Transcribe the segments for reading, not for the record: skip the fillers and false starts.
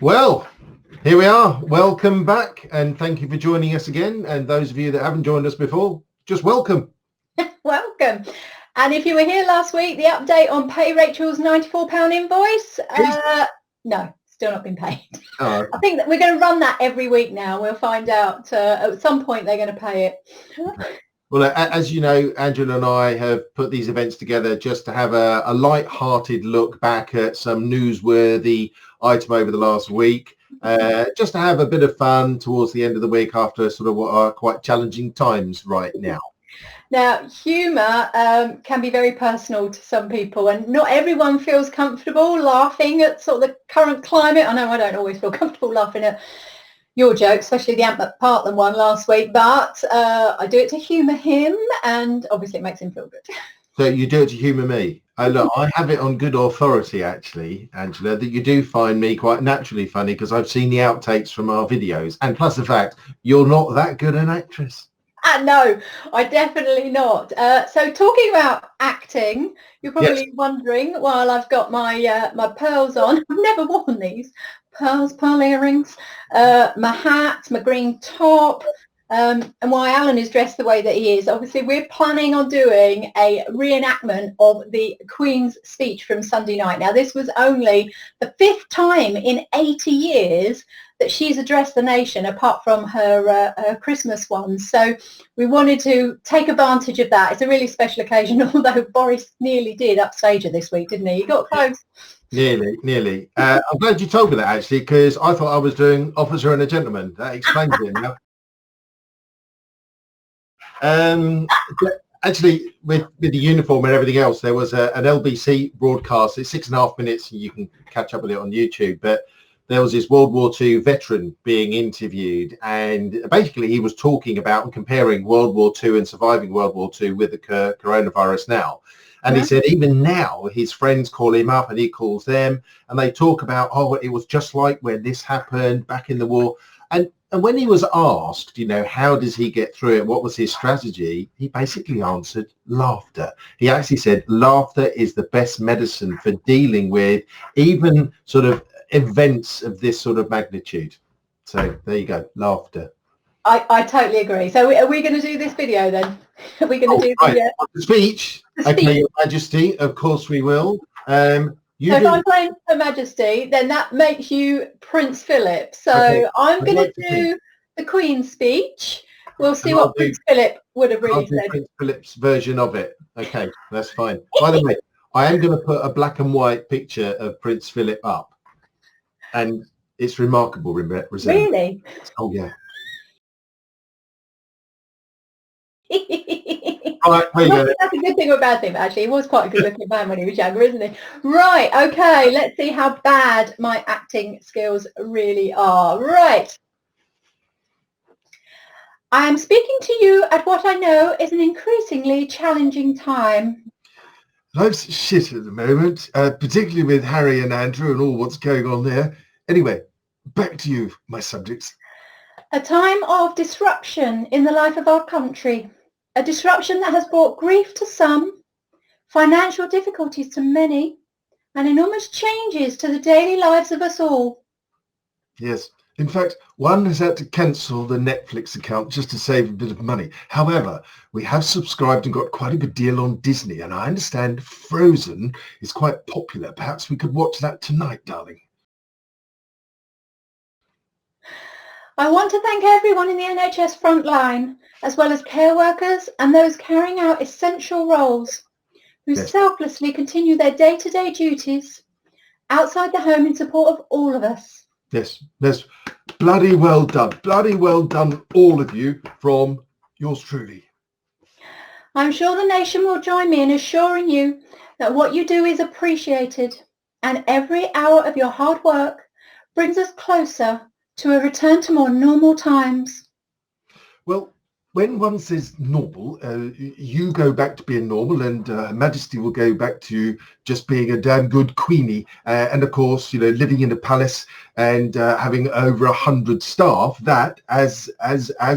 Well, here we are. Welcome back, and thank you for joining us again. And those of you that haven't joined us before, just welcome. Welcome. And if you were here last week, the update on Pay Rachel's £94 invoice, no, still not been paid. Oh. I think that we're going to run that every week now. We'll find out at some point they're going to pay it. Okay. Well, as you know, Angela and I have put these events together just to have a light-hearted look back at some newsworthy item over the last week, just to have a bit of fun towards the end of the week after sort of what are quite challenging times right now. Now, humour can be very personal to some people, and not everyone feels comfortable laughing at sort of the current climate. I know I don't always feel comfortable laughing at your joke, especially the Ant Partland one last week, but I do it to humour him, and obviously it makes him feel good. So you do it to humour me. Look, I have it on good authority, actually, Angela, that you do find me quite naturally funny because I've seen the outtakes from our videos, and plus the fact you're not that good an actress. No, I definitely not. So talking about acting, you're probably wondering, while I've got my my pearls on, I've never worn these, pearl earrings, my hat, my green top, and why Alan is dressed the way that he is. Obviously, we're planning on doing a reenactment of the Queen's speech from Sunday night. Now, this was only the 5th time in 80 years that she's addressed the nation, apart from her Christmas one. So we wanted to take advantage of that. It's a really special occasion, although Boris nearly did upstage her this week, didn't he? He got close. Nearly. I'm glad you told me that, actually, because I thought I was doing Officer and a Gentleman. That explains it now. Actually, with the uniform and everything else, there was an LBC broadcast. It's 6.5 minutes. You can catch up with it on YouTube, but there was this World War II veteran being interviewed, and basically he was talking about and comparing World War II and surviving World War II with the coronavirus now. And he said even now his friends call him up and he calls them, and they talk about, oh, it was just like when this happened back in the war. And when he was asked, you know, how does he get through it? What was his strategy? He basically answered laughter. He actually said laughter is the best medicine for dealing with even sort of events of this sort of magnitude. So there you go, laughter. I totally agree. So are we going to do this video then? Are we going to do the speech? Okay, Your Majesty, of course we will. So if I'm playing Her Majesty, then that makes you Prince Philip. So okay. I'm going to do the Queen's speech. We'll see what Prince Philip would have really said. Prince Philip's version of it. Okay, that's fine. By the way, I am going to put a black and white picture of Prince Philip up. And it's remarkable. Really? Oh, yeah. Right, that's a good thing or a bad thing, but actually he was quite a good looking man when he was younger, isn't he? Right, okay, let's see how bad my acting skills really are. Right. I am speaking to you at what I know is an increasingly challenging time. Life's shit at the moment, particularly with Harry and Andrew and all what's going on there. Anyway, back to you, my subjects. A time of disruption in the life of our country. A disruption that has brought grief to some, financial difficulties to many, and enormous changes to the daily lives of us all. Yes. In fact, one has had to cancel the Netflix account just to save a bit of money. However, we have subscribed and got quite a good deal on Disney, and I understand Frozen is quite popular. Perhaps we could watch that tonight, darling. I want to thank everyone in the NHS frontline, as well as care workers and those carrying out essential roles, who selflessly continue their day-to-day duties outside the home in support of all of us. Yes, bloody well done, all of you, from yours truly. I'm sure the nation will join me in assuring you that what you do is appreciated, and every hour of your hard work brings us closer to a return to more normal times. Well, when one says normal, you go back to being normal, and Her Majesty will go back to just being a damn good queenie, and of course, you know, living in a palace and having over 100 staff that, as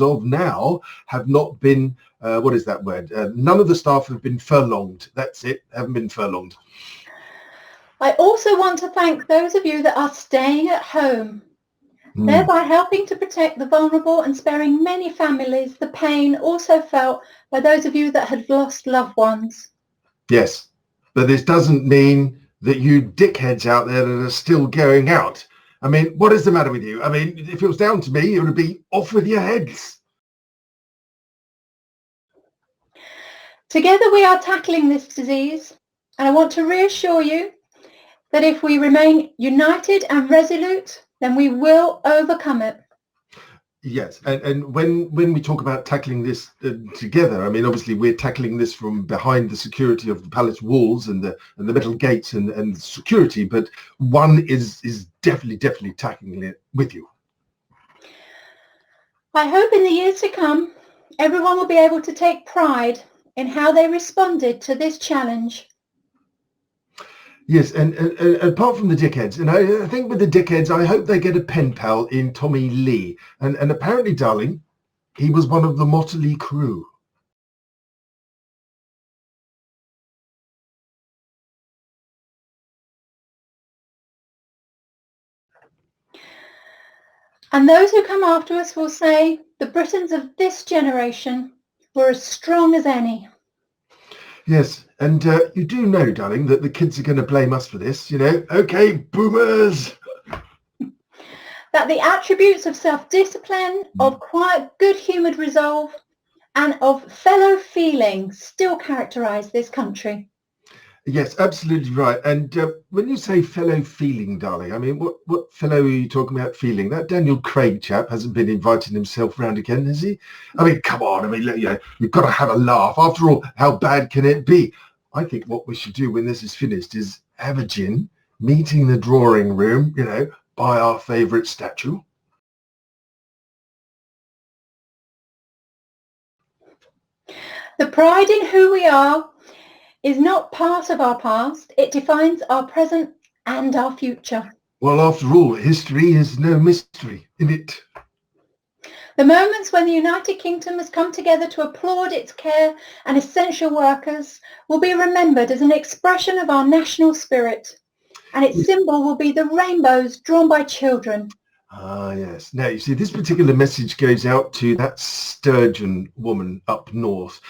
of now, have not been. What is that word? None of the staff have been furlonged. That's it. Haven't been furlonged. I also want to thank those of you that are staying at home, thereby helping to protect the vulnerable and sparing many families the pain also felt by those of you that had lost loved ones. Yes, but this doesn't mean that you dickheads out there that are still going out. I mean, what is the matter with you? I mean, if it was down to me, it would be off with your heads. Together we are tackling this disease, and I want to reassure you that if we remain united and resolute, then we will overcome it. Yes, and when we talk about tackling this together, I mean, obviously we're tackling this from behind the security of the palace walls and the metal gates and security, but one is definitely tackling it with you. I hope in the years to come, everyone will be able to take pride in how they responded to this challenge. Yes, and apart from the dickheads, and I think with the dickheads, I hope they get a pen pal in Tommy Lee. And apparently, darling, he was one of the motley crew. And those who come after us will say the Britons of this generation were as strong as any. Yes, and you do know, darling, that the kids are going to blame us for this, you know. Okay, boomers. That the attributes of self-discipline, of quiet, good-humoured resolve, and of fellow feeling still characterise this country. Yes, absolutely right. And when you say fellow feeling, darling, I mean, what fellow are you talking about feeling? That Daniel Craig chap hasn't been inviting himself round again, has he? I mean, come on. I mean, you know, you've got to have a laugh. After all, how bad can it be? I think what we should do when this is finished is have a gin, meeting the drawing room, you know, buy our favourite statue. The pride in who we are is not part of our past. It defines our present and our future. Well, after all, history is no mystery, isn't it? The moments when the United Kingdom has come together to applaud its care and essential workers will be remembered as an expression of our national spirit, and its symbol will be the rainbows drawn by children. Ah, yes. Now, you see, this particular message goes out to that Sturgeon woman up north.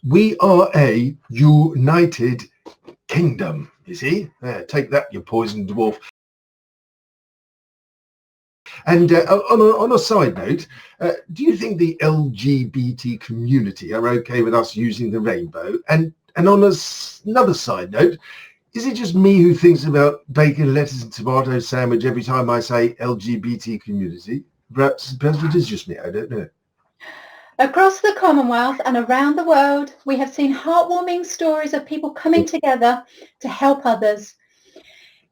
We are a united kingdom, you see. Take that, you poisoned dwarf. And on a side note, do you think the LGBT community are okay with us using the rainbow? And on another side note, is it just me who thinks about bacon, lettuce and tomato sandwich every time I say LGBT community? Perhaps it is just me, I don't know. Across the Commonwealth and around the world, we have seen heartwarming stories of people coming together to help others,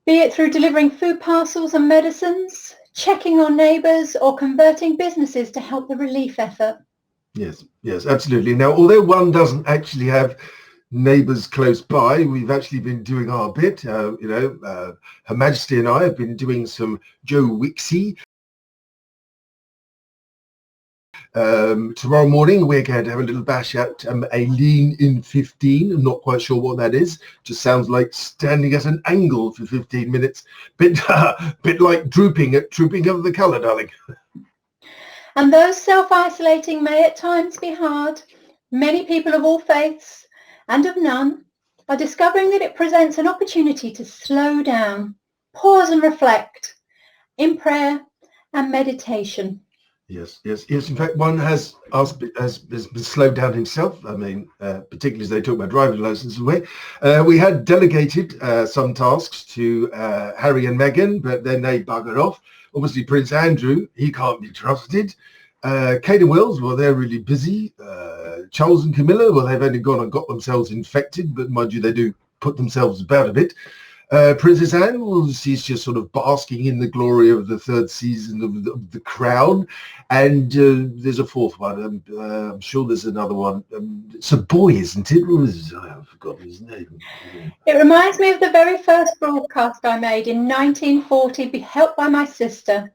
be it through delivering food parcels and medicines, checking on neighbours or converting businesses to help the relief effort. Yes, absolutely. Now, although one doesn't actually have neighbours close by, we've actually been doing our bit. Her Majesty and I have been doing some Joe Wixie. Tomorrow morning we're going to have a little bash at a lean in 15. I'm not quite sure what that is. Just sounds like standing at an angle for 15 minutes. Bit like drooping of the colour, darling. And though self-isolating may at times be hard, many people of all faiths and of none are discovering that it presents an opportunity to slow down, pause and reflect in prayer and meditation. Yes. In fact, one has been slowed down himself. I mean, particularly as they talk about driving license away. We had delegated some tasks to Harry and Meghan, but then they buggered off. Obviously, Prince Andrew, he can't be trusted. Kate and Wills, well, they're really busy. Charles and Camilla, well, they've only gone and got themselves infected, but mind you, they do put themselves about a bit. Princess Anne, well, she's just sort of basking in the glory of the third season of the Crown. And there's a fourth one. I'm sure there's another one. It's a boy, isn't it? I've forgotten his name. It reminds me of the very first broadcast I made in 1940, helped by my sister.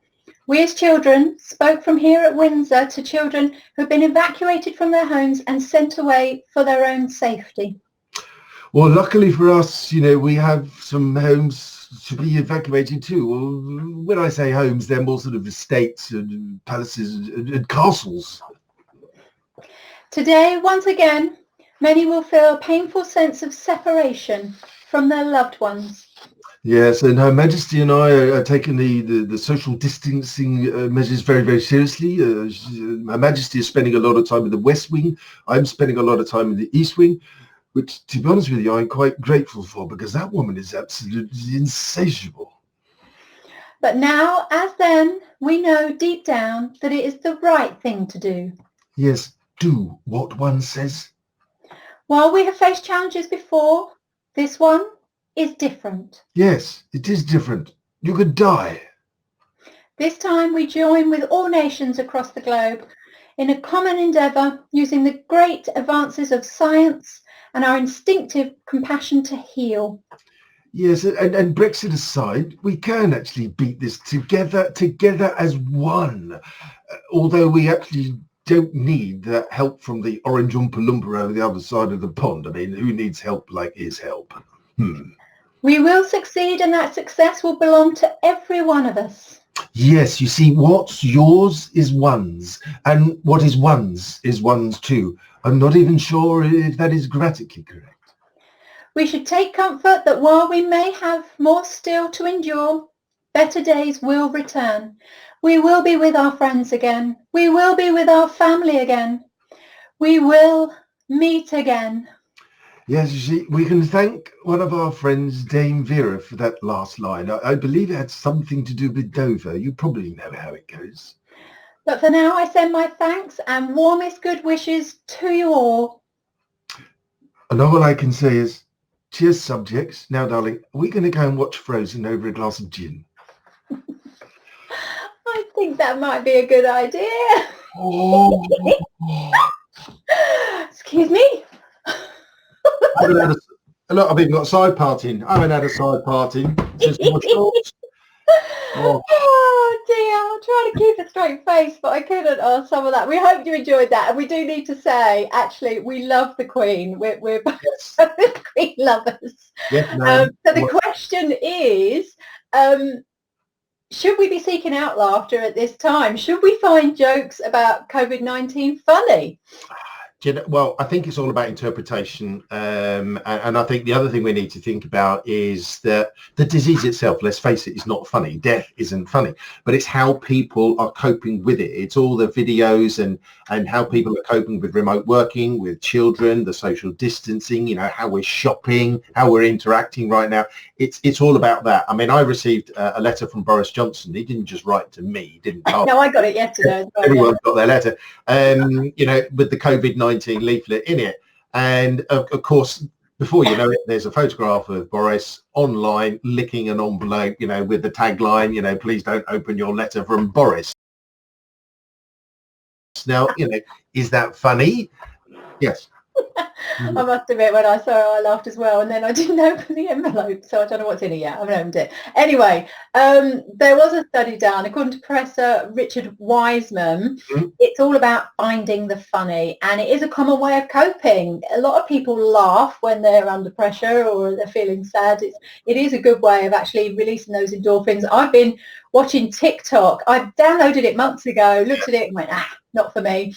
We as children spoke from here at Windsor to children who've been evacuated from their homes and sent away for their own safety. Well, luckily for us, we have some homes to be evacuated too. Well, when I say homes, they're more sort of estates and palaces and castles. Today, once again, many will feel a painful sense of separation from their loved ones. Yes, and Her Majesty and I are taking the social distancing measures very, very seriously. Her Majesty is spending a lot of time in the West Wing. I'm spending a lot of time in the East Wing, which, to be honest with you, I'm quite grateful for, because that woman is absolutely insatiable. But now, as then, we know deep down that it is the right thing to do. Yes, do what one says. While we have faced challenges before, this one is different. Yes, it is different. You could die. This time we join with all nations across the globe in a common endeavour using the great advances of science and our instinctive compassion to heal. Yes, and Brexit aside, we can actually beat this together as one. Although we actually don't need that help from the orange Oompa Loompa over the other side of the pond. I mean, who needs help like his help? We will succeed, and that success will belong to every one of us. Yes, you see, what's yours is one's, and what is one's too. I'm not even sure if that is grammatically correct. We should take comfort that while we may have more still to endure, better days will return. We will be with our friends again. We will be with our family again. We will meet again. Yes, you see, we can thank one of our friends, Dame Vera, for that last line. I believe it had something to do with Dover. You probably know how it goes. But for now, I send my thanks and warmest good wishes to you all. And all I can say is, cheers, subjects. Now, darling, we're going to go and watch Frozen over a glass of gin. I think that might be a good idea. Oh. Excuse me. Look, I've even got side parting. I haven't had a side parting since we watched Cripps. Oh dear, I'm trying to keep a straight face, but I couldn't. Oh, some of that. We hope you enjoyed that, and we do need to say, actually, we love the Queen. We're both Queen lovers. Yes, no, so the question is, should we be seeking out laughter at this time? Should we find jokes about COVID-19 funny? Well, I think it's all about interpretation. And I think the other thing we need to think about is that the disease itself, let's face it, is not funny. Death isn't funny, but it's how people are coping with it. It's all the videos and how people are coping with remote working, with children, the social distancing, how we're shopping, how we're interacting right now. It's all about that. I mean, I received a letter from Boris Johnson. He didn't just write to me. He didn't. No, I got it yesterday. Everyone's got their letter. With the COVID-19 leaflet in it, and of course, before you know it, there's a photograph of Boris online licking an envelope, with the tagline, please don't open your letter from Boris. Now, is that funny? Yes. I must admit, when I saw it, I laughed as well, and then I didn't open the envelope, so I don't know what's in it yet. I haven't opened it. Anyway, there was a study done, according to Professor Richard Wiseman. It's all about finding the funny, and it is a common way of coping. A lot of people laugh when they're under pressure or they're feeling sad. It is a good way of actually releasing those endorphins. I've been watching TikTok. I downloaded it months ago, looked at it and went, not for me.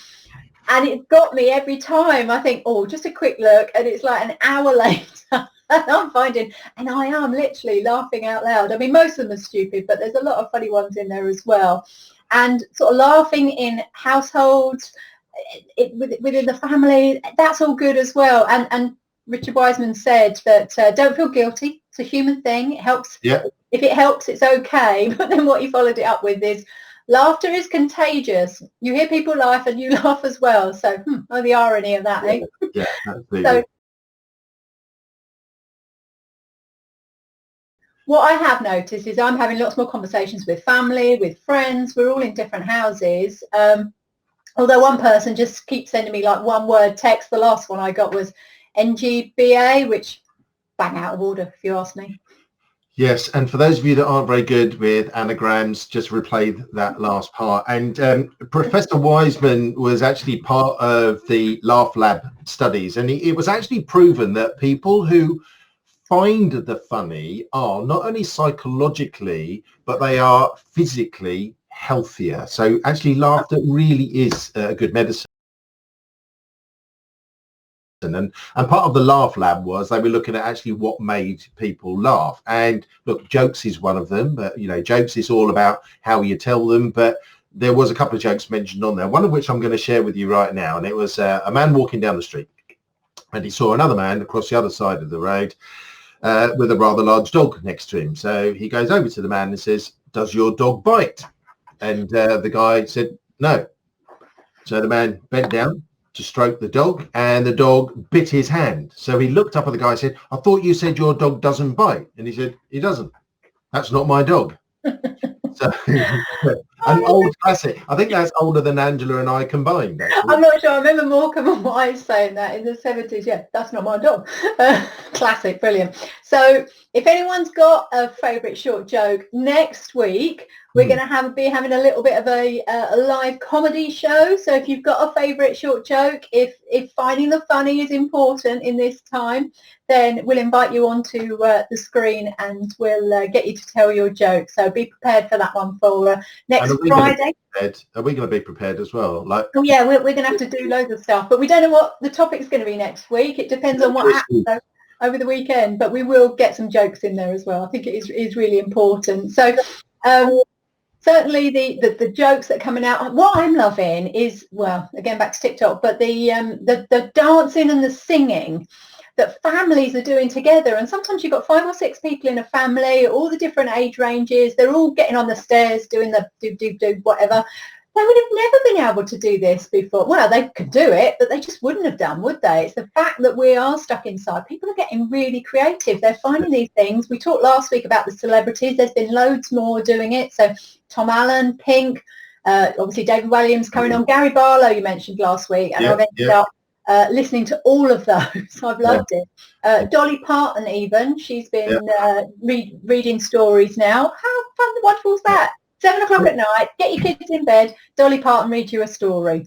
And it's got me every time. I think, just a quick look, and it's like an hour later, and I am literally laughing out loud. I mean, most of them are stupid, but there's a lot of funny ones in there as well. And sort of laughing in households, within the family, that's all good as well. And Richard Wiseman said that don't feel guilty. It's a human thing. It helps. Yeah. If it helps, it's okay. But then what he followed it up with is, laughter is contagious. You hear people laugh and you laugh as well. So, the irony of that, eh? Yeah, absolutely. So, what I have noticed is I'm having lots more conversations with family, with friends. We're all in different houses. Although one person just keeps sending me like one word text. The last one I got was NGBA, which bang out of order, if you ask me. Yes, and for those of you that aren't very good with anagrams, just replay that last part. And Professor Wiseman was actually part of the Laugh Lab studies, and it was actually proven that people who find the funny are not only psychologically, but they are physically healthier. So actually laughter really is a good medicine. And part of the Laugh Lab was they were looking at actually what made people laugh. And look, jokes is one of them, but you know, jokes is all about how you tell them. But there was a couple of jokes mentioned on there, one of which I'm going to share with you right now. And it was a man walking down the street, and he saw another man across the other side of the road with a rather large dog next to him. So he goes over to the man and says, "Does your dog bite?" And the guy said, "No." So the man bent down to stroke the dog, and the dog bit his hand. So he looked up at the guy and said, "I thought you said your dog doesn't bite." And he said, "He doesn't. That's not my dog." So an old classic. I think that's older than Angela and I combined, actually. I'm not sure. I remember Morecambe and Wise saying that in the 70s. Yeah, that's not my dog. Classic, brilliant. So if anyone's got a favourite short joke, next week we're going to be having a little bit of a live comedy show. So if you've got a favourite short joke, if finding the funny is important in this time, then we'll invite you onto the screen and we'll get you to tell your joke. So be prepared for that one for next Friday. Are we going to be prepared as well? Like, oh yeah, we're going to have to do loads of stuff, but we don't know what the topic's going to be next week. It depends on what happens over the weekend, but we will get some jokes in there as well. I think it is really important. So certainly the jokes that are coming out. What I'm loving is, well, again back to TikTok, but the dancing and the singing that families are doing together. And sometimes you've got 5 or 6 people in a family, all the different age ranges. They're all getting on the stairs doing the do whatever. They would have never been able to do this before. Well, they could do it, but they just wouldn't have done, would they? It's the fact that we are stuck inside. People are getting really creative. They're finding these things. We talked last week about the celebrities. There's been loads more doing it. So Tom Allen, Pink, obviously David Williams coming on. Gary Barlow you mentioned last week. And I've ended up listening to all of those. I've loved it. Dolly Parton even. She's been reading stories now. How fun and wonderful is that? 7 o'clock at night, get your kids in bed, Dolly Parton read you a story.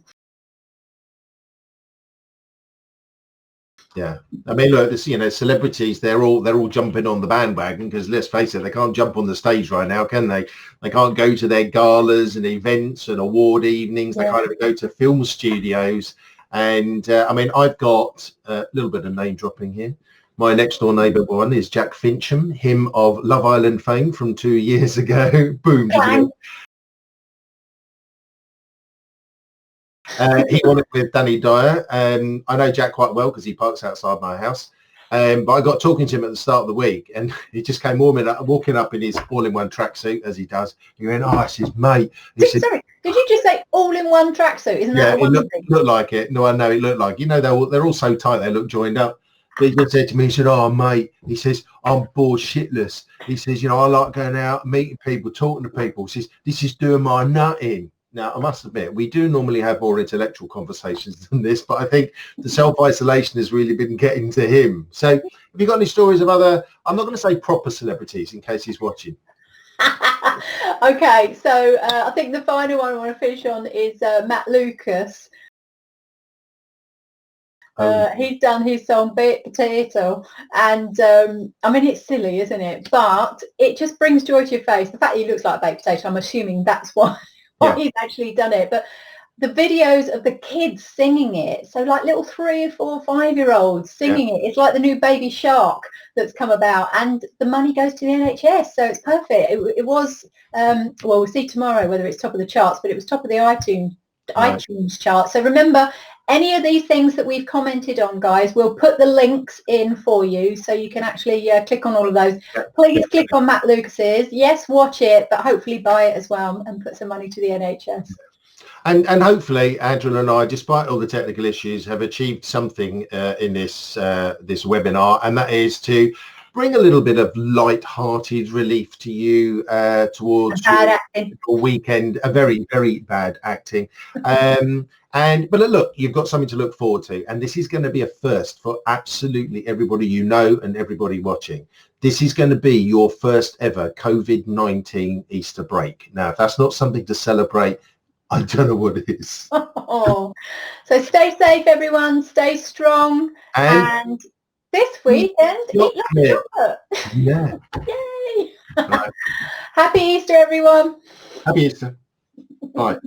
Yeah, I mean, look, this, you know, celebrities, they're all jumping on the bandwagon because let's face it, they can't jump on the stage right now, can they? They can't go to their galas and events and award evenings. They kind of go to film studios. And I mean, I've got a little bit of name dropping here. My next door neighbour one is Jack Fincham, him of Love Island fame from 2 years ago. Boom. He won it with Danny Dyer. I know Jack quite well because he parks outside my house. But I got talking to him at the start of the week, and he just came walking up in his all-in-one tracksuit, as he does. He went, "Oh, it's his mate." Sorry, did you just say all-in-one tracksuit? Isn't that it looked like it. No, I know it looked like. You know, they're all so tight, they look joined up. But he just said to me, he said, "Oh, mate," he says, "I'm bored shitless." He says, "You know, I like going out, meeting people, talking to people." He says, "This is doing my nut in." Now, I must admit, we do normally have more intellectual conversations than this, but I think the self-isolation has really been getting to him. So have you got any stories of other, I'm not going to say proper celebrities in case he's watching. Okay, so I think the final one I want to finish on is Matt Lucas. He's done his song Baked Potato, and I mean, it's silly, isn't it? But it just brings joy to your face. The fact that he looks like a baked potato, I'm assuming that's why he's actually done it. But the videos of the kids singing it, so like little 3, 4, 5-year-olds singing it, it's like the new Baby Shark that's come about, and the money goes to the NHS, so it's perfect. It was, well, we'll see tomorrow whether it's top of the charts, but it was top of the iTunes chart. So remember, any of these things that we've commented on, guys, we'll put the links in for you so you can actually click on all of those. Please click on Matt Lucas's. Yes, watch it, but hopefully buy it as well and put some money to the NHS. And hopefully Angela and I, despite all the technical issues, have achieved something in this webinar, and that is to bring a little bit of light-hearted relief to you towards your weekend. A very, very bad acting. But look, you've got something to look forward to, and this is going to be a first for absolutely everybody you know and everybody watching. this is going to be your first ever COVID-19 Easter break. Now, if that's not something to celebrate, I don't know what it is. Oh, so stay safe, everyone. Stay strong. And this weekend, eat lots of chocolate. Yeah. Yay. Right. Happy Easter, everyone. Happy Easter. Bye.